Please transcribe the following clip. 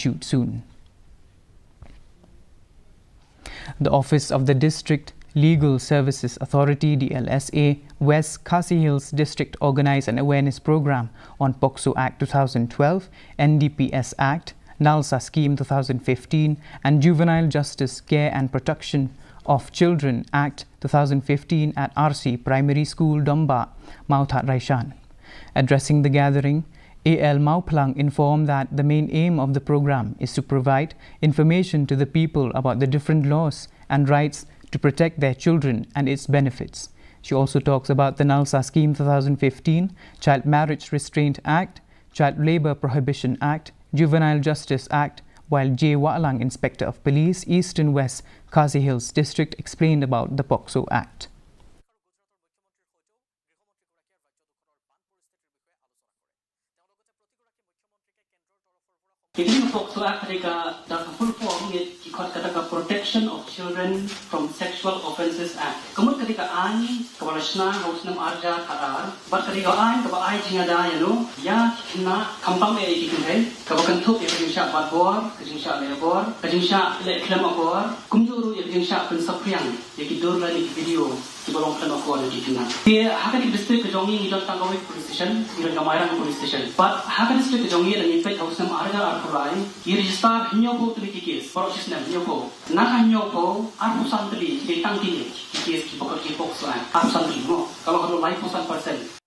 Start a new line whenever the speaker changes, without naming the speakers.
issued soon. The Office of the District Legal Services Authority (Dlsa) West Khasi Hills District Organised an Awareness Program on Pocso Act 2012, Ndps Act, Nalsa Scheme 2015 and Juvenile Justice Care and Protection of Children Act 2015 at RC Primary School Domba, Mauthat Raishan. Addressing the gathering, A.L. Mauplang informed that the main aim of the program is to provide information to the people about the different laws and rights to protect their children and its benefits. She also talks about the Nalsa Scheme 2015, Child Marriage Restraint Act, Child Labour Prohibition Act, Juvenile Justice Act, while J. Walang, Inspector of Police, East and West Khasi Hills District, explained about the Pocso Act.
Ini Pocso Act ketika the full form ikut ketika Protection of Children from Sexual Offences Act. Kemudian ketika ani kepala sna harus nam arja karar, but ketika ani kepada ai jingada ya no, ya kena kampang ya ikikai, kebakan tuh ya kejingsha badbor, kejingsha lebor, kejingsha leklam akor, kumjuru ya kejingsha pensapriang, ya kidur lagi video. Ibolong kan ako ada di sana. Dia haka di district kejongi ni dot tanggawi police station, ni dot Kamairang police station. But haka district kejongi lagi pet house nam arga arpulai, i register hinyo ko tuli kikis, proses nam hinyo ko. Naka hinyo ko arpusan tuli, di tangki ni kikis ki pokok ki Pocso Act. Arpusan tuli mo, kalau live 100%.